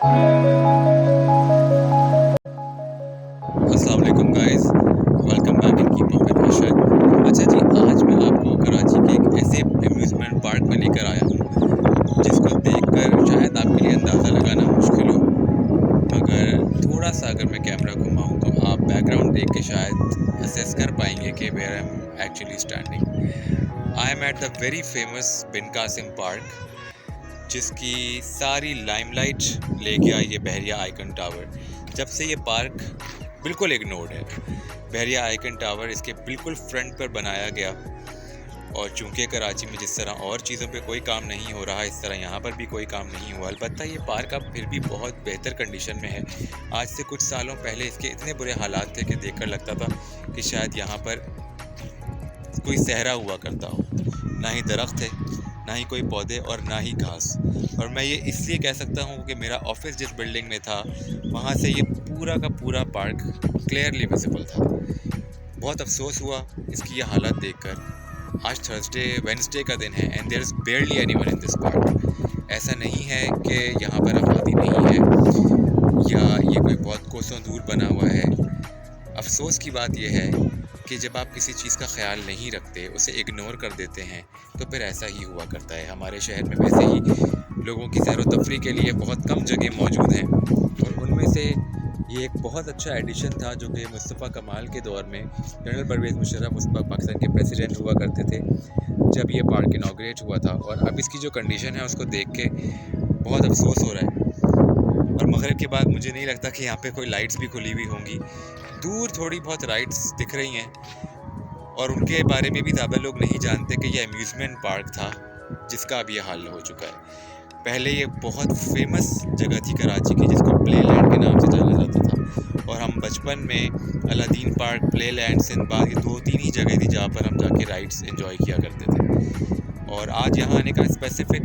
अस्सलाम वालेकुम guys, welcome back in keep up with Arshad. अच्छा जी, आज मैं आपको कराची के एक ऐसे अम्यूज़मेंट पार्क में लेकर आया हूँ जिसको देखकर शायद आपके लिए अंदाज़ा लगाना मुश्किल हो, मगर थोड़ा सा अगर मैं कैमरा घुमाऊँ तो आप बैकग्राउंड देख के शायद असेस कर पाएंगे कि where I am actually standing. I am at the very famous Bin Qasim Park, जिसकी सारी लाइमलाइट ले गया ये बहरिया आइकन टावर। जब से ये पार्क बिल्कुल इग्नोर्ड है, बहरिया आइकन टावर इसके बिल्कुल फ्रंट पर बनाया गया, और चूंकि कराची में जिस तरह और चीज़ों पे कोई काम नहीं हो रहा, इस तरह यहाँ पर भी कोई काम नहीं हुआ। अलबत्ता ये पार्क अब फिर भी बहुत बेहतर कंडीशन में है। आज से कुछ सालों पहले इसके इतने बुरे हालात थे कि देखकर लगता था कि शायद यहाँ पर कोई सहरा हुआ करता हो। ना ही दरख्त है, ना ही कोई पौधे और ना ही घास। और मैं ये इसलिए कह सकता हूँ कि मेरा ऑफिस जिस बिल्डिंग में था वहाँ से ये पूरा का पूरा पार्क क्लियरली विजिबल था। बहुत अफसोस हुआ इसकी ये हालत देखकर। आज थर्सडे वेडनेसडे का दिन है and there is barely anyone in this park. ऐसा नहीं है कि यहाँ पर आबादी नहीं है या ये कोई बहुत कोसों दूर बना हुआ है। अफसोस की बात यह है कि जब आप किसी चीज़ का ख्याल नहीं रखते, उसे इग्नोर कर देते हैं, तो फिर ऐसा ही हुआ करता है। हमारे शहर में वैसे ही लोगों की सैर व तफरी के लिए बहुत कम जगह मौजूद हैं, और उनमें से ये एक बहुत अच्छा एडिशन था जो कि मुस्तफ़ा कमाल के दौर में जनरल परवेज़ मुशर्रफ उस वक्त पाकिस्तान के प्रेसिडेंट हुआ करते थे, जब ये पार्क इनाग्रेट हुआ था। और अब इसकी जो कंडीशन है उसको देख के बहुत अफसोस हो रहा है। और मगरिब के बाद मुझे नहीं लगता कि यहाँ पे कोई लाइट्स भी खुली हुई होंगी। दूर थोड़ी बहुत राइड्स दिख रही हैं, और उनके बारे में भी ज़्यादा लोग नहीं जानते कि ये अम्यूज़मेंट पार्क था जिसका अब ये हाल हो चुका है। पहले ये बहुत फेमस जगह थी कराची की, जिसको प्ले लैंड के नाम से जाना जाता था, और हम बचपन में Aladdin park, play land, Sinbad, ये 2-3 ही जगह थी जहाँ पर हम जाके राइड्स एंजॉय किया करते थे। और आज यहाँ आने का स्पेसिफिक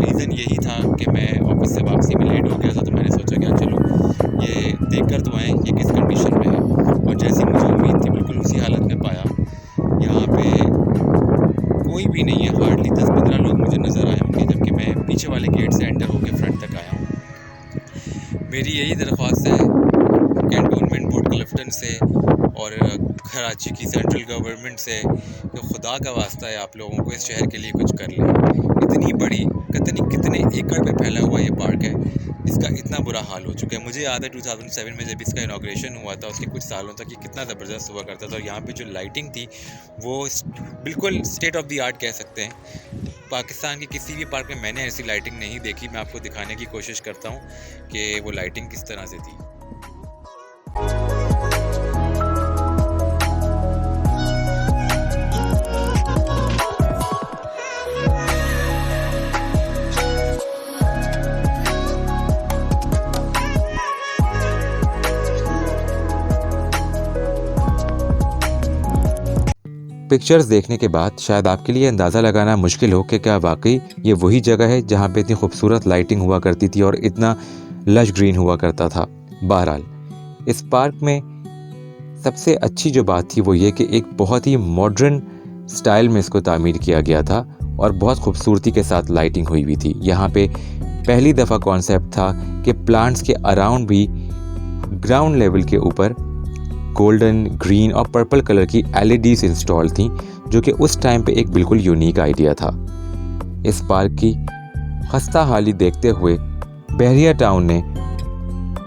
रीज़न यही था कि मैं ऑफिस से वापसी में लेट हो गया था, तो मैंने सोचा कि चलो ये देख कर तो आएँ ये किस कंडीशन में है। और जैसी मुझे उम्मीद थी बिल्कुल उसी हालत में पाया। यहाँ पे कोई भी नहीं है, हार्डली 10-15 लोग मुझे नज़र आए होंगे, जबकि मैं पीछे वाले गेट से एंटर होकर फ्रंट तक आया हूँ। मेरी यही दरख्वास्त है कैंटोनमेंट बोर्ड क्लिफ्टन से और कराची की सेंट्रल गवर्नमेंट से कि खुदा का वास्ता है आप लोगों को इस शहर के लिए कुछ कर लें। इतनी बड़ी कितने एकड़ पे फैला हुआ ये पार्क है, इसका इतना बुरा हाल हो चुका है। मुझे याद है 2007 में जब इसका इनाग्रेशन हुआ था, उसके कुछ सालों तक ये कितना ज़बरदस्त हुआ करता था, और यहाँ पे जो लाइटिंग थी वो बिल्कुल स्टेट ऑफ द आर्ट कह सकते हैं। पाकिस्तान के किसी भी पार्क में मैंने ऐसी लाइटिंग नहीं देखी। मैं आपको दिखाने की कोशिश करता हूँ कि वो लाइटिंग किस तरह से थी। पिक्चर्स देखने के बाद शायद आपके लिए अंदाज़ा लगाना मुश्किल हो कि क्या वाकई ये वही जगह है जहाँ पे इतनी खूबसूरत लाइटिंग हुआ करती थी और इतना लश ग्रीन हुआ करता था। बहरहाल इस पार्क में सबसे अच्छी जो बात थी वो ये कि एक बहुत ही मॉडर्न स्टाइल में इसको तामीर किया गया था और बहुत खूबसूरती के साथ लाइटिंग हुई हुई थी। यहाँ पे पहली दफ़ा कॉन्सेप्ट था कि प्लांट्स के अराउंड भी ग्राउंड लेवल के ऊपर गोल्डन, ग्रीन और पर्पल कलर की एलईडीज इंस्टॉल थी, जो कि उस टाइम पे एक बिल्कुल यूनिक आइडिया था। इस पार्क की खस्ता हाली देखते हुए बहरिया टाउन ने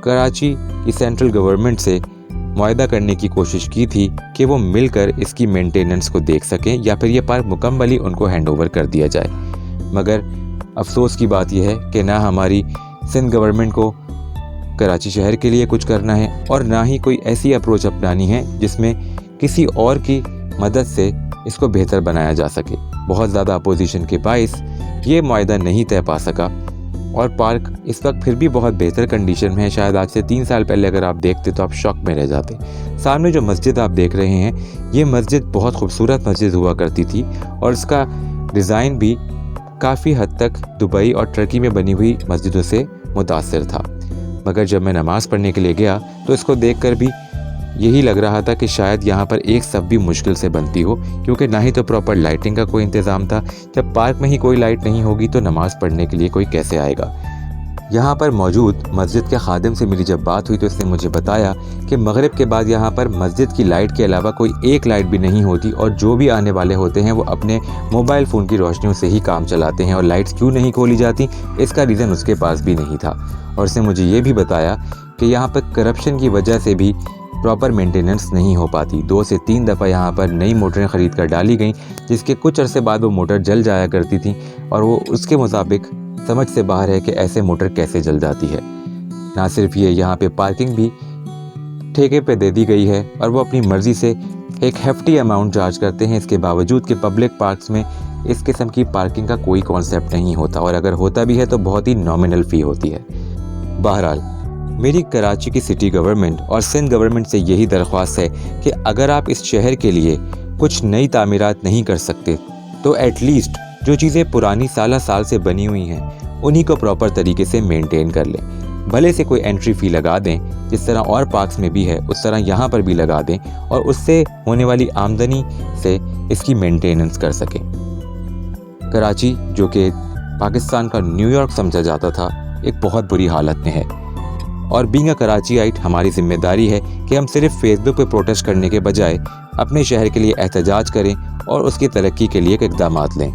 कराची की सेंट्रल गवर्नमेंट से मुआहदा करने की कोशिश की थी कि वो मिलकर इसकी मेंटेनेंस को देख सकें या फिर ये पार्क मुकम्मली उनको हैंडओवर कर दिया जाए। मगर अफसोस की बात यह है कि ना हमारी सिंध गवर्नमेंट को कराची शहर के लिए कुछ करना है और ना ही कोई ऐसी अप्रोच अपनानी है जिसमें किसी और की मदद से इसको बेहतर बनाया जा सके। बहुत ज़्यादा अपोजिशन के बाइस ये मुआहदा नहीं तय पा सका, और पार्क इस वक्त फिर भी बहुत बेहतर कंडीशन में है। शायद आज से 3 साल पहले अगर आप देखते तो आप शॉक में रह जाते। सामने जो मस्जिद आप देख रहे हैं, ये मस्जिद बहुत खूबसूरत मस्जिद हुआ करती थी, और इसका डिज़ाइन भी काफ़ी हद तक दुबई और टर्की में बनी हुई मस्जिदों से मुतासिर था। मगर जब मैं नमाज़ पढ़ने के लिए गया तो इसको देखकर भी यही लग रहा था कि शायद यहाँ पर एक सब भी मुश्किल से बनती हो, क्योंकि ना ही तो प्रॉपर लाइटिंग का कोई इंतज़ाम था। जब पार्क में ही कोई लाइट नहीं होगी तो नमाज़ पढ़ने के लिए कोई कैसे आएगा। यहाँ पर मौजूद मस्जिद के खादिम से मेरी जब बात हुई तो इसने मुझे बताया कि मगरिब के बाद यहाँ पर मस्जिद की लाइट के अलावा कोई एक लाइट भी नहीं होती और जो भी आने वाले होते हैं वो अपने मोबाइल फ़ोन की रोशनियों से ही काम चलाते हैं और लाइट्स क्यों नहीं खोली जाती इसका रीज़न उसके पास भी नहीं था। और उसने मुझे ये भी बताया कि यहाँ पर करप्शन की वजह से भी प्रॉपर मेंटेनेंस नहीं हो पाती। 2 से 3 दफ़ा यहाँ पर नई मोटरें ख़रीद कर डाली गई जिसके कुछ अरसे बाद वो मोटर जल जाया करती थी और वो उसके मुताबिक समझ से बाहर है कि ऐसे मोटर कैसे जल जाती है। ना सिर्फ ये, यहाँ पे पार्किंग भी ठेके पे दे दी गई है और वो अपनी मर्ज़ी से एक हेफ्टी अमाउंट चार्ज करते हैं। इसके बावजूद कि पब्लिक पार्क्स में इस किस्म की पार्किंग का कोई कॉन्सेप्ट नहीं होता और अगर होता भी है तो बहुत ही नॉमिनल फ़ी होती है। बहरहाल मेरी कराची की सिटी गवर्नमेंट और सिंध गवर्नमेंट से यही दरख्वास्त है कि अगर आप इस शहर के लिए कुछ नई तामीरात नहीं कर सकते तो एटलीस्ट जो चीज़ें पुरानी साल से बनी हुई हैं उन्हीं को प्रॉपर तरीके से मेंटेन कर लें। भले से कोई एंट्री फ़ी लगा दें जिस तरह और पार्क्स में भी है उस तरह यहाँ पर भी लगा दें और उससे होने वाली आमदनी से इसकी मेंटेनेंस कर सकें। कराची जो कि पाकिस्तान का न्यूयॉर्क समझा जाता था एक बहुत बुरी हालत में है और बीइंग अ कराचीआइट हमारी जिम्मेदारी है कि हम सिर्फ फेसबुक पे प्रोटेस्ट करने के बजाय अपने शहर के लिए एहतजाज करें और उसकी तरक्की के लिए इकदाम लें।